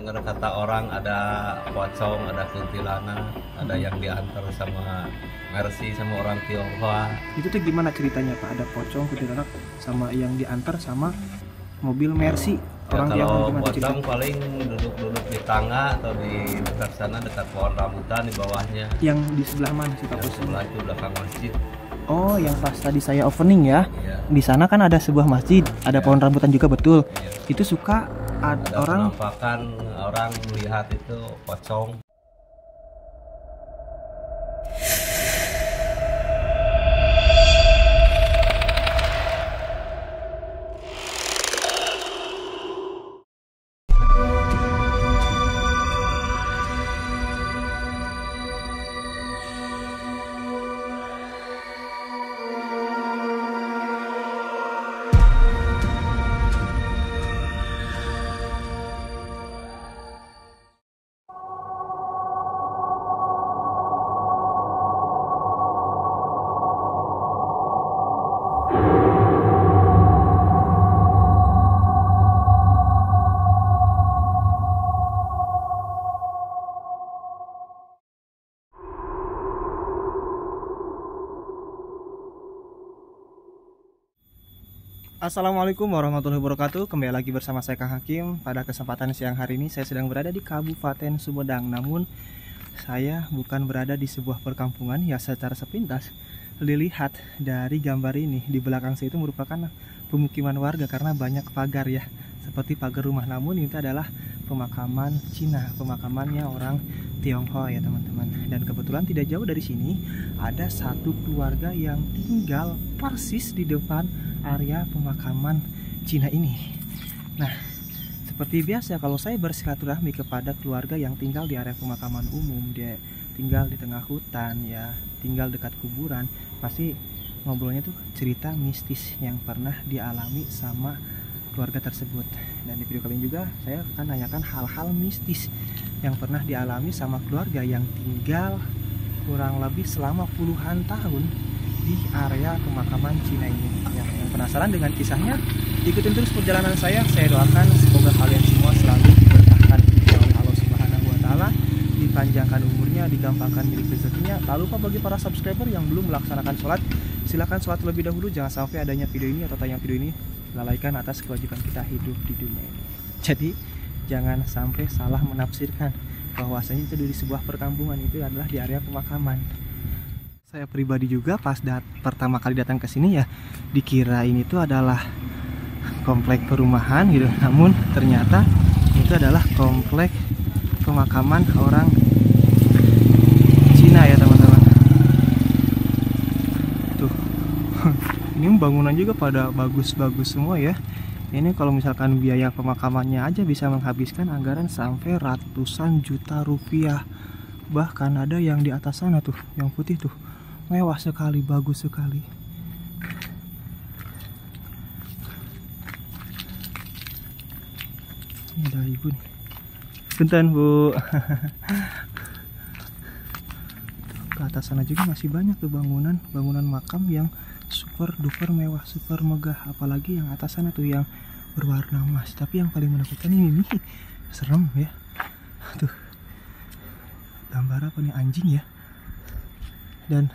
dengar kata orang ada pocong, ada kuntilanak, ada yang diantar sama Mercy sama orang Tionghoa. Itu tuh gimana ceritanya Pak? Ada pocong, kuntilanak, sama yang diantar sama mobil Mercy. Ya, Orang kalau Tionghoa gimana pocong ceritanya? paling duduk-duduk di tangga atau di dekat sana, dekat pohon rambutan di bawahnya. Yang di sebelah mana sih Pak? Yang sebelah itu belakang masjid. Oh, yang pas tadi saya opening ya. Iya. Di sana kan ada sebuah masjid, ada pohon rambutan juga betul. Iya. Itu suka Ada orang penampakan orang melihat itu pocong. Assalamualaikum warahmatullahi wabarakatuh. Kembali lagi bersama saya Kang Hakim. Pada kesempatan siang hari ini saya sedang berada di Kabupaten Sumedang. Namun saya bukan berada di sebuah perkampungan ya, secara sepintas dilihat dari gambar ini di belakang saya itu merupakan pemukiman warga karena banyak pagar ya, seperti pagar rumah. Namun ini adalah pemakaman Cina, pemakamannya orang Tionghoa ya teman-teman. Dan kebetulan tidak jauh dari sini ada satu keluarga yang tinggal persis di depan area pemakaman Cina ini. Nah, seperti biasa kalau saya bersilaturahmi kepada keluarga yang tinggal di area pemakaman umum, dia tinggal di tengah hutan ya, tinggal dekat kuburan, pasti ngobrolnya tuh cerita mistis yang pernah dialami sama keluarga tersebut. Dan di video kali ini juga saya akan nanyakan hal-hal mistis yang pernah dialami sama keluarga yang tinggal kurang lebih selama puluhan tahun di area pemakaman Cina ini ya. Yang penasaran dengan kisahnya, ikutin terus perjalanan saya doakan semoga kalian semua selalu diberkahkan oleh Allah Subhanahu wa taala, dipanjangkan umurnya, digampangkan milik rezekinya. Tak lupa bagi para subscriber yang belum melaksanakan sholat, silakan sholat terlebih dahulu. Jangan sampai adanya video ini atau tayang video ini lalaikan atas kewajiban kita hidup di dunia ini. Jadi jangan sampai salah menafsirkan bahwasanya itu di sebuah perkampungan, itu adalah di area pemakaman. Saya pribadi juga pas pertama kali datang ke sini ya dikira ini tuh adalah komplek perumahan gitu. Namun ternyata itu adalah komplek pemakaman orang Cina ya teman-teman. Tuh. Ini bangunan juga pada bagus-bagus semua ya. Ini kalau misalkan biaya pemakamannya aja bisa menghabiskan anggaran sampai ratusan juta rupiah. Bahkan ada yang di atas sana tuh, yang putih tuh. Mewah sekali, bagus sekali. Ini ada ibu nih. Bentar Bu. Ke atas sana juga masih banyak tuh bangunan makam yang super duper mewah, super megah. Apalagi yang atas sana tuh yang berwarna emas. Tapi yang paling menakutkan ini nih, serem ya. Tuh, gambar apa nih, anjing ya. Dan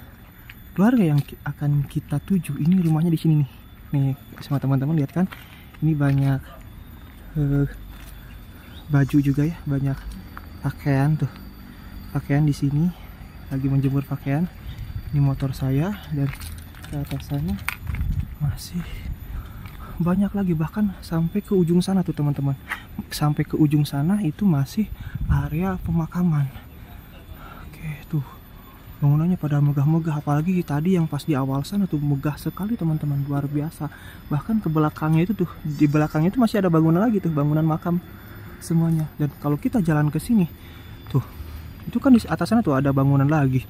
keluarga yang akan kita tuju ini rumahnya di sini nih. Nih sama teman-teman lihat kan, ini banyak baju juga ya, banyak pakaian tuh. Pakaian di sini lagi menjemur pakaian. Ini motor saya, dan ke atas sana masih banyak lagi, bahkan sampai ke ujung sana tuh teman-teman. Sampai ke ujung sana itu masih area pemakaman. Oke, tuh bangunannya pada megah-megah, apalagi tadi yang pas di awal sana tuh megah sekali teman-teman, luar biasa. Bahkan ke belakangnya itu tuh, di belakangnya itu masih ada bangunan lagi tuh, bangunan makam semuanya. Dan kalau kita jalan ke sini tuh, itu kan di atas sana tuh ada bangunan lagi.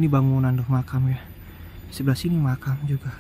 Ini bangunan tuh makam ya. Di sebelah sini makam juga.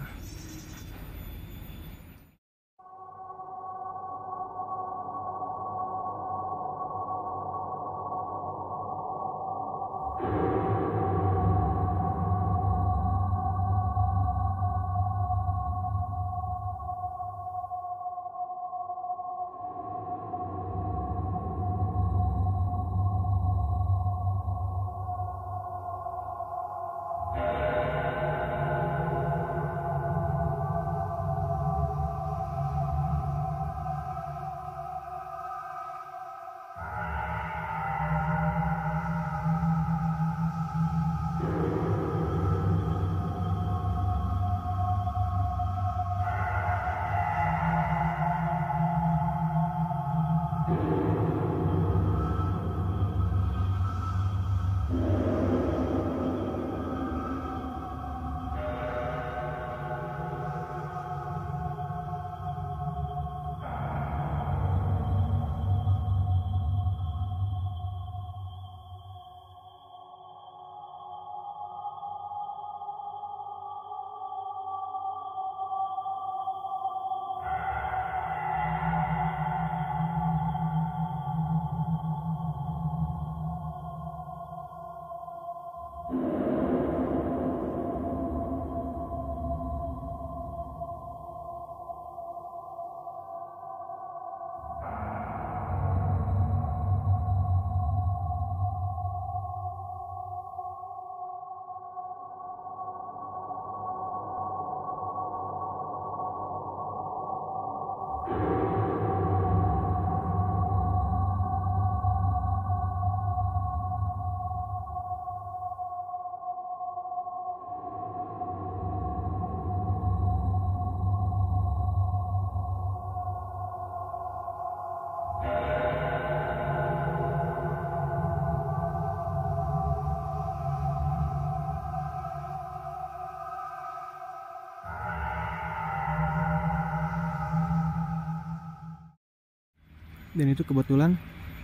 Dan itu kebetulan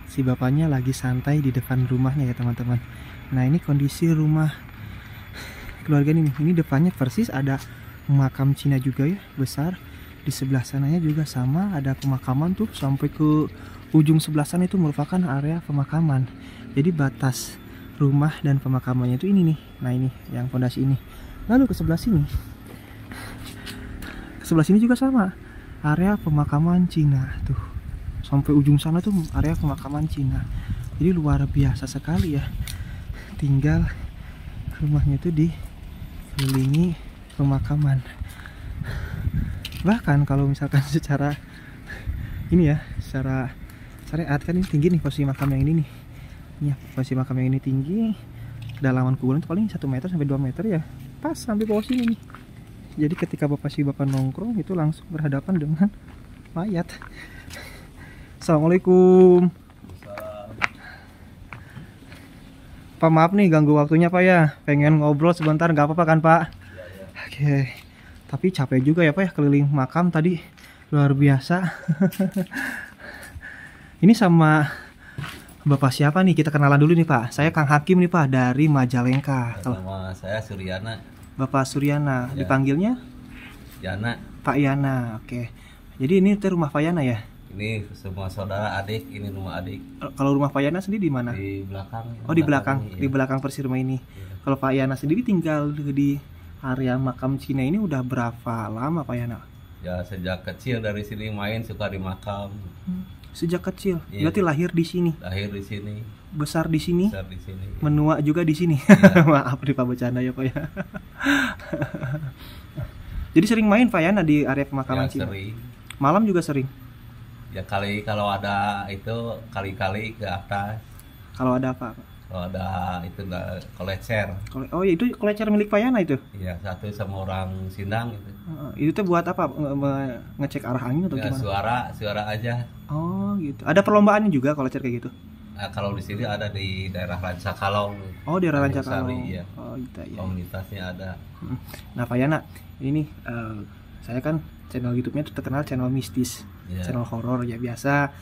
si bapaknya lagi santai di depan rumahnya ya teman-teman. Nah ini kondisi rumah keluarga ini. Ini depannya persis ada makam Cina juga ya, besar. Di sebelah sananya juga sama, ada pemakaman tuh sampai ke ujung sebelah sana itu merupakan area pemakaman. Jadi batas rumah dan pemakamannya itu ini nih. Nah ini yang fondasi ini. Lalu ke sebelah sini. Ke sebelah sini juga sama, area pemakaman Cina tuh. Sampai ujung sana tuh area pemakaman Cina. Jadi luar biasa sekali ya. Tinggal rumahnya itu dikelilingi pemakaman. Bahkan kalau misalkan secara ini ya, secara syariat kan ini tinggi nih posisi makam yang ini nih. Ya, posisi makam yang ini tinggi. Kedalaman kuburan itu paling 1 meter sampai 2 meter ya. Pas sampai bawah sini nih. Jadi ketika bapak nongkrong itu langsung berhadapan dengan mayat. Assalamualaikum. Pak, maaf nih ganggu waktunya Pak ya. Pengen ngobrol sebentar, nggak apa-apa kan Pak? Ya. Oke. Tapi capek juga ya Pak ya keliling makam tadi, luar biasa. Ini sama Bapak siapa nih? Kita kenalan dulu nih Pak. Saya Kang Hakim nih Pak dari Majalengka. Nama saya Suryana. Bapak Suryana, Ya. dipanggilnya Yana. Pak Yana. Oke. Jadi ini tuh rumah Pak Yana ya? Ini semua saudara adik, ini rumah adik. Kalau rumah Pak Yana sendiri di mana? Di belakang. Oh di belakang, ini, di ya. belakang persis rumah ini. Iya. Kalau Pak Yana sendiri tinggal di area makam Cina ini udah berapa lama Pak Yana? Ya sejak kecil dari sini main suka di makam. Sejak kecil. Iya. Berarti lahir di sini, Lahir di sini, besar di sini, besar di sini. menua juga di sini. Iya. Maaf nih Pak bercanda ya Pak ya. Jadi sering main Pak Yana di area pemakaman Ya, Cina. sering. Malam juga sering. Ya kali kalau ada itu kali-kali ke atas. Kalau ada apa? Pak? Kalau ada itu enggak kolecer. Oh ya itu kolecer milik Pak Yana itu. Iya, satu sama orang Sindang itu. Itu tuh buat apa? Ngecek arah angin atau Ya, gimana? suara aja. Oh gitu. Ada perlombaannya juga kolecer kayak gitu. Nah, kalau di sini ada di daerah Rancakalong. Oh di Tanjung Rancakalong. Sari, iya. Oh gitu ya. Komunitasnya ada. Nah Pak Yana, ini saya kan channel YouTube-nya tuh terkenal channel mistis, Iya. channel horor ya, biasa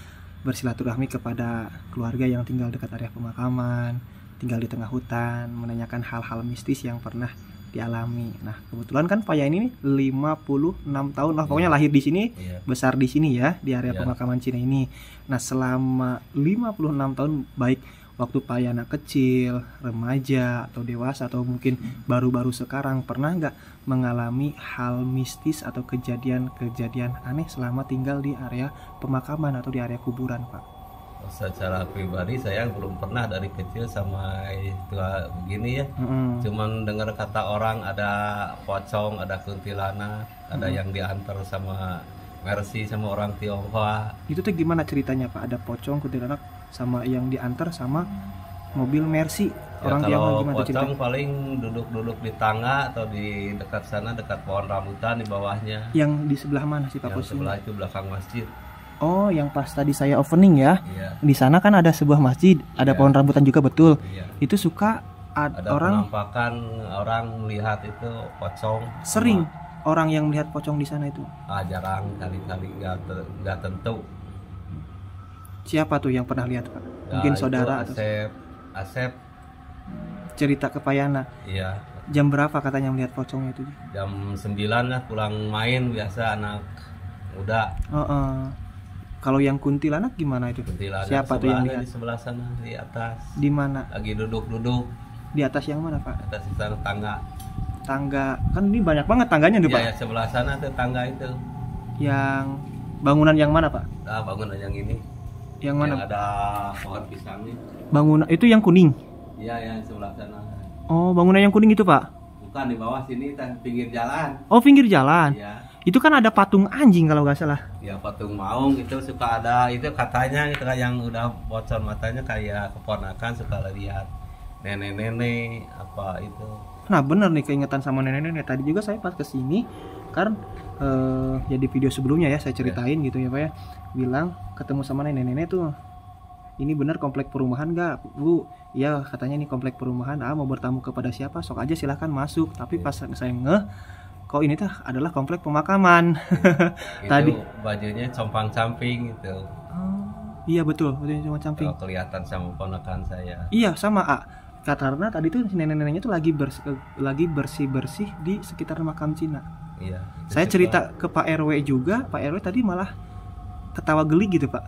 bersilaturahmi kepada keluarga yang tinggal dekat area pemakaman, tinggal di tengah hutan, menanyakan hal-hal mistis yang pernah dialami. Nah kebetulan kan Pak Yana ini 56 tahun lah, pokoknya lahir di sini, Iya. besar di sini ya, di area Iya. pemakaman Cina ini. Nah selama 56 tahun, baik waktu Pak Yana kecil, remaja, atau dewasa, atau mungkin baru-baru sekarang, pernah nggak mengalami hal mistis atau kejadian-kejadian aneh selama tinggal di area pemakaman atau di area kuburan Pak? Secara pribadi saya belum pernah dari kecil sama itu begini ya. Cuman dengar kata orang ada pocong, ada kuntilanak, ada yang diantar sama Mercy sama orang Tionghoa. Itu tuh gimana ceritanya Pak? Ada pocong, kuntilanak, sama yang diantar sama mobil Mercy. Ya, Orang Tionghoa kalau gimana pocong ceritanya? paling duduk-duduk di tangga atau di dekat sana, dekat pohon rambutan di bawahnya. Yang di sebelah mana sih Pak Yang posisinya? sebelah itu belakang masjid. Oh, yang pas tadi saya opening ya. Iya. Di sana kan ada sebuah masjid, ada Iya. pohon rambutan juga betul. Iya. Itu suka Ada orang penampakan orang melihat itu pocong. sering orang yang melihat pocong di sana itu. Jarang, kali-kali nggak tentu. Siapa tuh yang pernah lihat Pak? Ya, Mungkin itu saudara atau Asep. cerita ke Pak Yana. Iya. Jam berapa katanya melihat pocongnya itu? Jam 9 lah pulang main biasa anak muda. Kalau yang kuntilanak gimana itu? Kuntilanak Siapa tuh yang sebelahnya lihat? di sebelah sana di atas. Di mana? Lagi duduk-duduk Di atas yang mana Pak? atas sana tangga. Tangga. Kan ini banyak banget tangganya nih Pak. Iya, ya, sebelah sana tuh tangga itu. Yang bangunan yang mana Pak? Nah, bangunan yang ini. Yang mana? Yang ada pohon pisangnya. Bangunan itu yang kuning. Iya, yang sebelah sana. Oh, bangunan yang kuning itu Pak. Bukan di bawah sini, pinggir jalan. Oh, pinggir jalan. Iya. Itu kan ada patung anjing kalau nggak salah. Ya patung maung itu suka ada, itu katanya itu yang udah bocor matanya kayak keponakan suka lihat nenek-nenek apa itu. Nah bener nih keingetan sama nenek-nenek. Tadi juga saya pas kesini kan ya di video sebelumnya ya saya ceritain gitu ya Pak ya, bilang ketemu sama nenek-nenek tuh, ini bener komplek perumahan gak Bu? Iya katanya ini komplek perumahan, mau bertamu kepada siapa sok aja silahkan masuk. Tapi pas saya ngeh kok ini tuh adalah komplek pemakaman. Itu Tadi bajunya compang-camping gitu. iya betul cuma camping. Kalau kelihatan sama ponakan saya. Iya sama karena tadi tuh nenek-neneknya tuh lagi bersih di sekitar makam Cina. Iya. Saya cerita ke Pak RW juga, Pak RW tadi malah ketawa geli gitu Pak.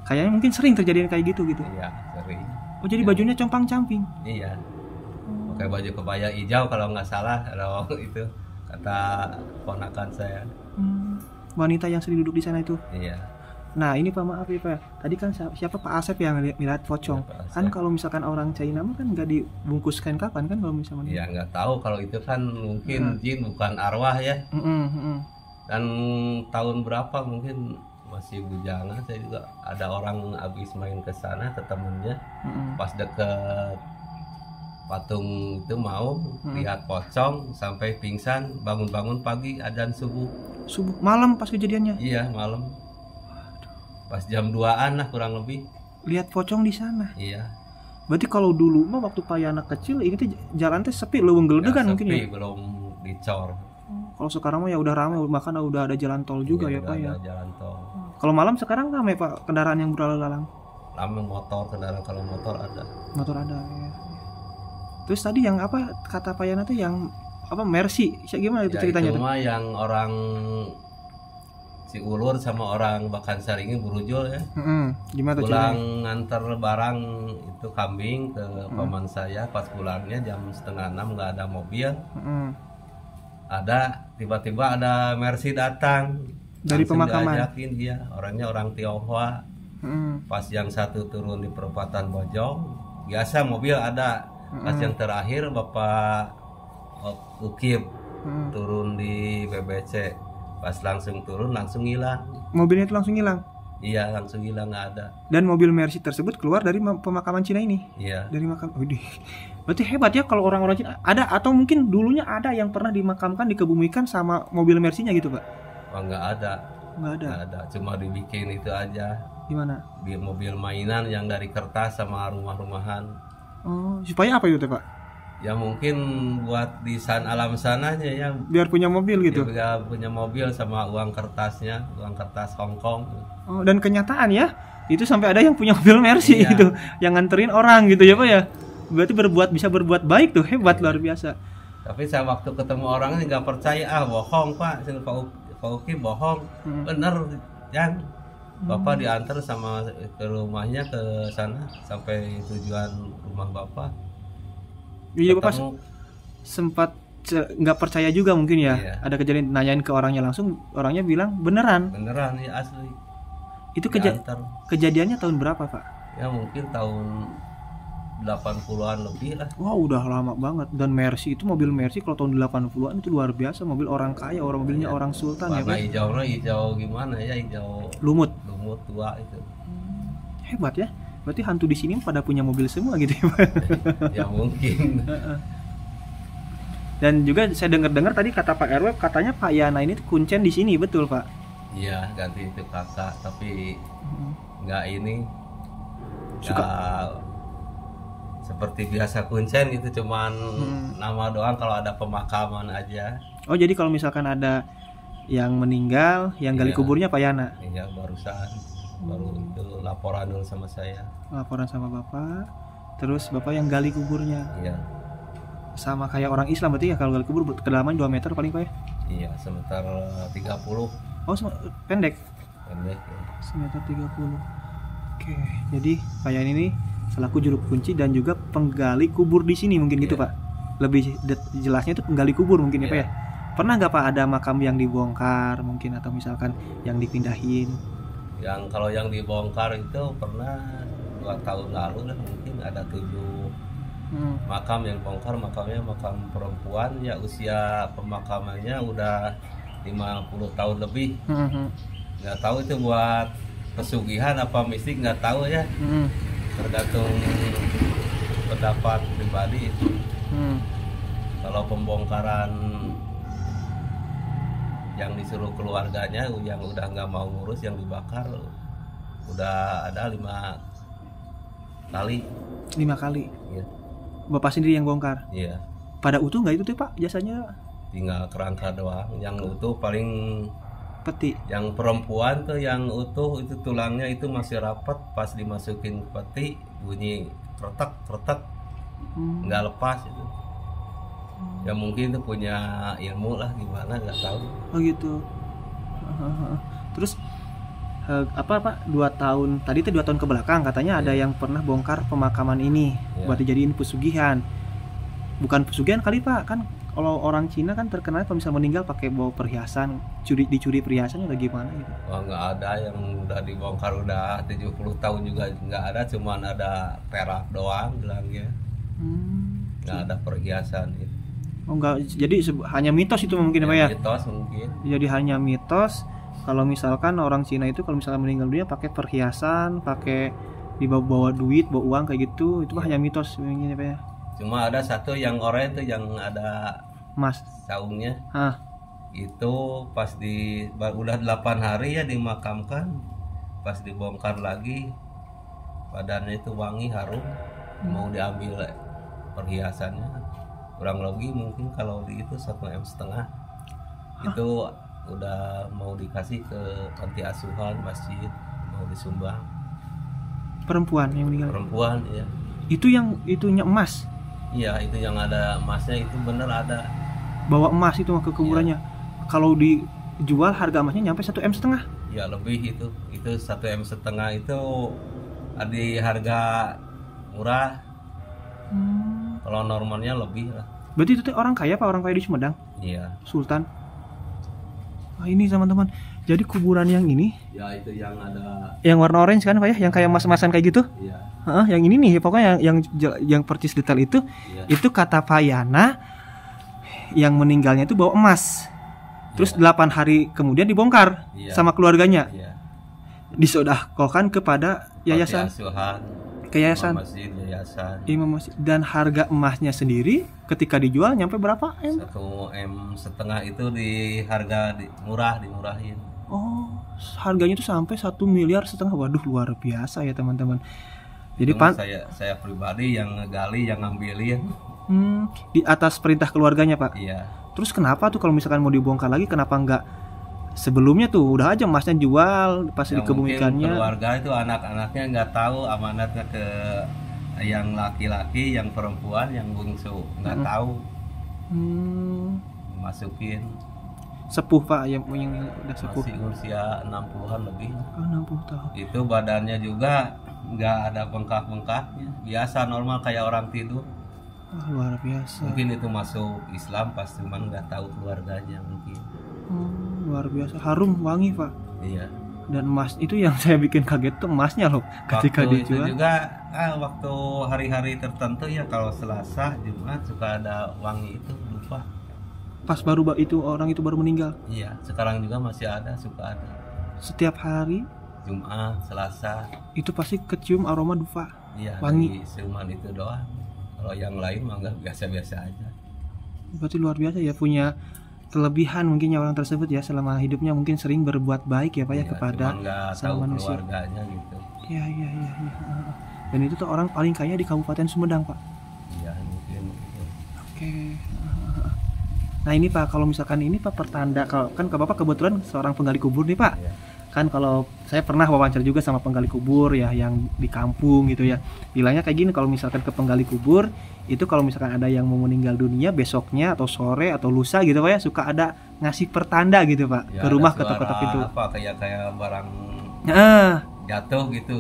Kayaknya mungkin sering terjadi kayak gitu. Iya, sering. Oh jadi bajunya compang-camping. Iya. Pakai baju kebaya hijau kalau nggak salah, kalau itu kata ponakan saya. Wanita yang sering duduk di sana itu. Iya. Nah ini Pak maaf ya Pak, tadi kan siapa Pak Asep yang lihat pocong. Ya, kan kalau misalkan orang China mah kan nggak dibungkus kain kapan kan kalau misalnya. Iya nggak tahu kalau itu kan mungkin jin bukan arwah ya. Dan tahun berapa mungkin masih bujangan, saya juga ada orang habis main ke sana ke temennya, pas deket patung itu mau lihat pocong sampai pingsan, bangun-bangun pagi adzan subuh malam pas kejadiannya. Iya malam pas jam 2-an lah kurang lebih lihat pocong di sana. Iya. Berarti kalau dulu mah waktu Pak anak kecil ini tuh jalan teh sepi, leuweung geledegan mungkin ya. Belum dicor. Kalau sekarang mah ya udah ramai, bahkan udah ada jalan tol juga ya Pak ya. Jalan tol. Kalau malam sekarang ramai Pak kendaraan yang berlalu lalang. Ramai motor, kendaraan kalau motor ada. Motor ada ya. Terus tadi yang apa kata Pak Yana tuh yang apa Mercy, gimana itu ya, ceritanya itu tuh? mah yang orang si Ulur sama orang Bakan Saringin Burujul ya. Gimana tuh pulang ceritanya? nganter barang itu kambing ke paman saya, pas pulangnya jam 5:30 nggak ada mobil. Ada tiba-tiba ada Mercy datang dari pemakaman. Diajakin dia, orangnya orang Tionghoa. Pas yang satu turun di perempatan Bojong, biasa mobil ada. Pas yang terakhir Bapak Ukip turun di BBC, pas langsung turun langsung hilang. Mobilnya itu langsung hilang. Iya langsung hilang, nggak ada. Dan mobil Mercy tersebut keluar dari pemakaman Cina ini. Iya. Dari makam. Berarti hebat ya kalau orang-orang Cina ada, atau mungkin dulunya ada yang pernah dimakamkan dikebumikan sama mobil Mercy-nya gitu Pak? Oh, nggak ada. Nggak ada. Nggak ada. Cuma dibikin itu aja. Gimana? Di mobil mainan yang dari kertas sama rumah-rumahan. Oh supaya apa itu Pak? Ya mungkin buat di alam sananya ya. Biar punya mobil gitu. Biar punya mobil sama uang kertasnya, uang kertas Hongkong. Oh, dan kenyataan ya, itu sampai ada yang punya mobil Mercy iya. gitu, yang nganterin orang gitu ya Pak ya. Berarti bisa berbuat baik tuh, hebat luar biasa. Tapi saya waktu ketemu orangnya nggak percaya, bohong Pak, Pak Uki bohong, bener Jan. Bapak diantar sama ke rumahnya ke sana sampai tujuan rumah Bapak. Iya Bapak sempat nggak percaya juga mungkin ya. Iya. Ada kejadian nanyain ke orangnya langsung, orangnya bilang beneran ya asli. Itu kejadiannya tahun berapa Pak? Ya mungkin tahun 80-an lebih lah. Wah udah lama banget. Dan Mercy itu, mobil Mercy kalau tahun 80-an itu luar biasa, mobil orang kaya, mobilnya orang sultan. Warna ya Pak. Hijau gimana ya, hijau lumut tua itu. Hebat ya. Berarti hantu di sini pada punya mobil semua gitu ya Pak? Ya mungkin. Dan juga saya dengar tadi kata Pak RW, katanya Pak Yana ini kuncen di sini, betul Pak? Iya, ganti itu kakak, tapi nggak ini. Suka seperti biasa kuncen gitu, cuman nama doang kalau ada pemakaman aja. Oh jadi kalau misalkan ada yang meninggal, yang gali kuburnya Pak Yana? Iya, baru itu laporan dulu sama saya. Laporan sama Bapak, terus Bapak yang gali kuburnya. Iya. Sama kayak orang Islam berarti ya, kalau gali kubur kedalaman 2 meter paling Pak ya? Iya, semeter 30. Oh pendek? Pendek ya. Semeter 30. Oke, jadi Pak Yana ini selaku juru kunci dan juga penggali kubur di sini mungkin gitu Pak? Lebih jelasnya itu penggali kubur mungkin ya Pak ya? Pernah nggak Pak ada makam yang dibongkar mungkin, atau misalkan yang dipindahin? Kalau yang dibongkar itu pernah 2 tahun lalu lah, mungkin ada 7 makam yang bongkar. Makamnya makam perempuan ya, usia pemakamannya udah 50 tahun lebih. Nggak tahu itu buat pesugihan apa mistik, nggak tahu ya. Tergantung pendapat pribadi itu. Kalau pembongkaran yang disuruh keluarganya yang udah nggak mau ngurus, yang dibakar udah ada 5 kali. 5 kali. Iya. Bapak sendiri yang bongkar. Iya. Pada utuh nggak itu tuh Pak jasanya? Tinggal kerangka doang. Yang utuh paling Peti. yang perempuan tuh yang utuh itu tulangnya itu masih rapat, pas dimasukin ke peti bunyi kretek nggak lepas itu. Ya mungkin itu punya ilmu lah gimana, nggak tahu. Oh gitu. Terus apa Pak 2 tahun tadi tuh 2 tahun ke belakang katanya ada yang pernah bongkar pemakaman ini buat dijadiin pesugihan. Bukan pesugihan kali Pak, kan kalau orang Cina kan terkenal kalau misalnya meninggal pakai bawa perhiasan, dicuri perhiasannya atau gimana gitu. Wah, nggak ada, yang udah dibongkar udah 70 tahun juga nggak ada, cuman ada perak doang bilangnya. Nggak ada perhiasan gitu. Oh enggak, jadi hanya mitos itu mungkin Pak ya? Mitos mungkin. Jadi hanya mitos kalau misalkan orang Cina itu kalau misalkan meninggal dunia pakai perhiasan, pakai dibawa duit, bawa uang kayak gitu, itu hanya mitos mungkin Pak ya? Cuma ada satu yang oranye itu yang ada Mas saungnya. Itu pas udah 8 hari ya dimakamkan, pas dibongkar lagi badannya itu wangi harum, mau diambil perhiasannya kurang lebih mungkin kalau di itu 1,5 M. Itu udah mau dikasih ke panti asuhan, masjid, mau disumbang. Perempuan yang meninggal? Perempuan, ya. Itu yang itunya emas? Iya, itu yang ada emasnya, itu bener ada. Bawa emas itu ke kuburannya? Kalau dijual harga emasnya nyampe 1,5 M? Ya lebih itu 1,5 M itu di harga murah. Kalau normalnya lebih lah. Berarti itu orang kaya Pak, orang kaya di Sumedang? Iya. Sultan. Ini teman-teman, jadi kuburan yang ini ya itu yang ada yang warna orange kan Pak ya, yang kayak emas-emasan kayak gitu. Iya. Yang ini nih pokoknya yang percis detail itu. Iya. Itu kata Payana yang meninggalnya itu bawa emas. Terus 8 hari kemudian dibongkar sama keluarganya. Disodahkan kepada yayasan. Yayasan. Imam Masjid. Dan harga emasnya sendiri ketika dijual nyampe berapa M? 1,5 M itu di harga dimurahin. Oh, harganya itu sampai 1,5 miliar. Waduh, luar biasa ya teman-teman. Jadi saya pribadi yang ngegali, yang ngambilin. Di atas perintah keluarganya Pak. Iya. Terus kenapa tuh kalau misalkan mau dibongkar lagi, kenapa enggak sebelumnya tuh udah aja emasnya jual pas dikebumikannya? Keluarga itu anak-anaknya nggak tahu amanatnya ke yang laki-laki, yang perempuan, yang bungsu nggak tahu. Masukin. Sepuh Pak, yang udah sepuh. Masih usia 60-an lebih. 60 tahun. Itu badannya juga nggak ada bengkak-bengkaknya, biasa normal kayak orang tidur. Luar biasa. Mungkin itu masuk Islam pas, cuman nggak tahu keluarganya mungkin. Luar biasa, harum, wangi Pak. Iya. Dan emas itu yang saya bikin kaget tuh emasnya loh, ketika waktu dijual. Itu juga waktu hari-hari tertentu ya, kalau Selasa, Jumat suka ada wangi itu, lupa. Pas itu orang itu baru meninggal. Iya, sekarang juga masih ada, suka ada. Setiap hari Jumat, Selasa. Itu pasti kecium aroma dupa. Iya, wangi. Di siluman itu doang. Kalau yang lain mah enggak, biasa-biasa aja. Berarti luar biasa ya, punya kelebihan mungkin ya orang tersebut ya, selama hidupnya mungkin sering berbuat baik ya Pak ya, kepada sama manusia. Keluarganya gitu. Iya. Dan itu tuh orang paling kaya di Kabupaten Sumedang Pak. Iya, mungkin. Oke. Nah ini Pak, kalau misalkan ini Pak pertanda, kalau kan Bapak kebetulan seorang penggali kubur nih Pak. Iya. Kan kalau saya pernah wawancara juga sama penggali kubur ya, yang di kampung gitu ya, bilangnya kayak gini, kalau misalkan ke penggali kubur itu kalau misalkan ada yang mau meninggal dunia besoknya atau sore atau lusa gitu Pak ya, suka ada ngasih pertanda gitu Pak ya, ke rumah, ketok-ketok itu apa kayak barang jatuh gitu,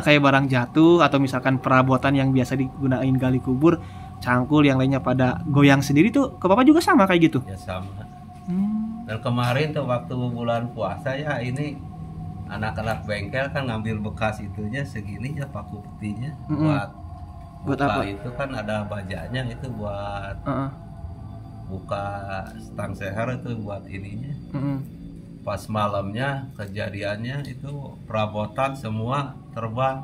kayak barang jatuh, atau misalkan perabotan yang biasa digunain gali kubur, cangkul yang lainnya pada goyang sendiri tuh. Ke Bapak juga sama kayak gitu? Ya sama. Dan kemarin tuh waktu bulan puasa ya, ini anak-anak bengkel kan ngambil bekas itunya segini ya, paku petinya buat apa? Itu kan ada bajanya itu buat buka stang seher itu buat ininya. Pas malamnya kejadiannya itu perabotan semua terbang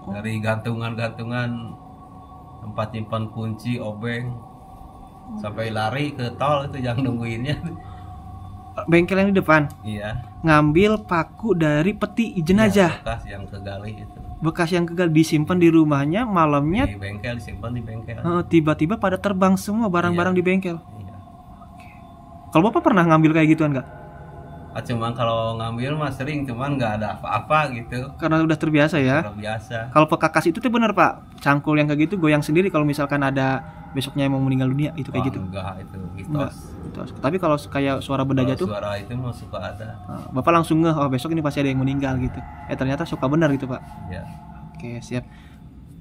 dari gantungan-gantungan tempat simpan kunci, obeng, sampai lari ke tol itu yang nungguinnya. Bengkel yang di depan. Iya. Ngambil paku dari peti jenazah. Iya, bekas yang kegali itu. Bekas yang kegal disimpan di rumahnya, malamnya Di bengkel, disimpan di bengkel. tiba-tiba pada terbang semua barang-barang di bengkel. Iya. Kalau Bapak pernah ngambil kayak gituan nggak? Cuman kalau ngambil mah sering, cuman nggak ada apa-apa gitu. Karena udah terbiasa ya. Kalau biasa. Kalau pekakas itu tuh bener Pak, cangkul yang kayak gitu goyang sendiri kalau misalkan ada besoknya yang mau meninggal dunia itu kayak gitu. Enggak, itu Enggak, mitos. mitos. Tapi kalau kayak suara benda Kalau jatuh, suara itu mah suka ada. Bapak langsung ngeh, oh besok ini pasti ada yang meninggal gitu. Ternyata suka benar gitu Pak. Ya. Oke siap.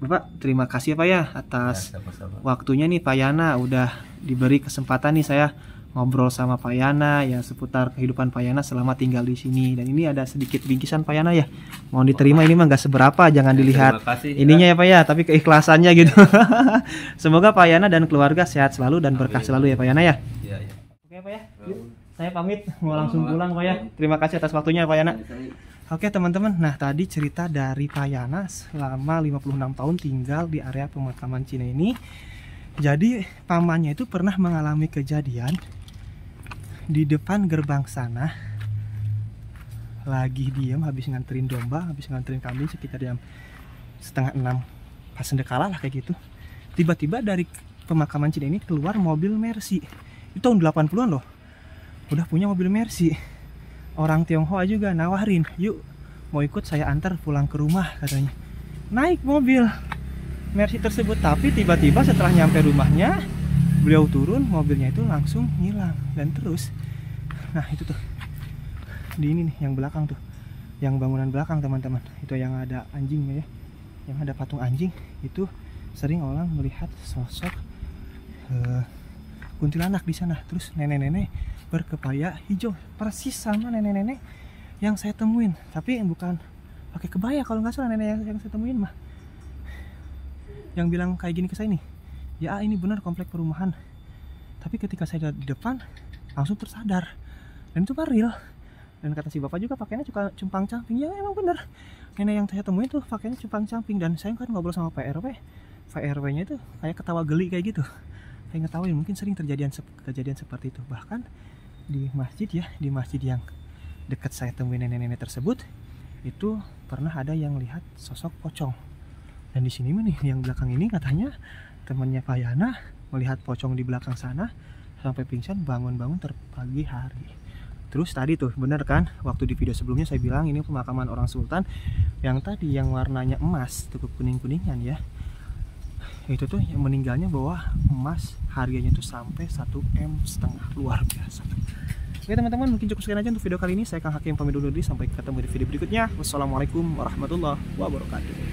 Bapak terima kasih ya Pak ya atas Sama-sama. waktunya nih Pak Yana, udah diberi kesempatan nih saya ngobrol sama Pak Yana ya seputar kehidupan Pak Yana selama tinggal di sini. Dan ini ada sedikit bingkisan Pak Yana ya, mohon diterima, ini mah nggak seberapa, jangan dilihat ininya ya Pak ya, tapi keikhlasannya gitu. Semoga Pak Yana dan keluarga sehat selalu dan berkah selalu ya Pak Yana ya. Iya, iya. Oke Pak ya, yuk, saya pamit mau langsung pulang Pak ya. Terima kasih atas waktunya Pak Yana. Oke teman-teman, nah tadi cerita dari Pak Yana selama 56 tahun tinggal di area pemakaman Cina ini. Jadi pamannya itu pernah mengalami kejadian di depan gerbang sana, lagi diem habis nganterin domba, habis nganterin kambing sekitar jam 5:30 pas sendekala lah kayak gitu. Tiba-tiba dari pemakaman Cina ini keluar mobil Mercy. Itu tahun 80-an loh, udah punya mobil Mercy. Orang Tionghoa juga nawarin, yuk mau ikut saya antar pulang ke rumah katanya. Naik mobil Mercy tersebut, tapi tiba-tiba setelah nyampe rumahnya beliau turun, mobilnya itu langsung hilang. Dan terus, nah itu tuh di ini nih yang belakang tuh, yang bangunan belakang teman-teman, itu yang ada anjingnya ya, yang ada patung anjing, itu sering orang melihat sosok kuntilanak di sana. Terus nenek-nenek berkebaya hijau persis sama nenek-nenek yang saya temuin, tapi bukan pakai kebaya kalau nggak salah. Nenek yang saya temuin mah yang bilang kayak gini ke saya nih, ya ini benar komplek perumahan, tapi ketika saya di depan langsung tersadar, dan itu real. Dan kata si bapak juga pakainya juga cumpang camping. Ya emang benar, nenek yang saya temuin tuh pakainya cumpang camping. Dan saya kan ngobrol sama Pak RW nya itu kayak ketawa geli kayak gitu, kayak ngetawain mungkin sering kejadian seperti itu. Bahkan di masjid ya, di masjid yang dekat saya temuin nenek-nenek tersebut, itu pernah ada yang lihat sosok pocong. Dan di sini nih yang belakang ini katanya temannya Pak Yana melihat pocong di belakang sana sampai pingsan, bangun-bangun pagi hari. Terus tadi tuh bener kan, waktu di video sebelumnya saya bilang ini pemakaman orang sultan yang tadi yang warnanya emas, cukup kuning-kuningan ya. Itu tuh yang meninggalnya bawa emas, harganya tuh sampai 1,5 M, luar biasa. Oke teman-teman, mungkin cukup sekian aja untuk video kali ini. Saya Kang Hakim pamit dulu, sampai ketemu di video berikutnya. Wassalamualaikum warahmatullahi wabarakatuh.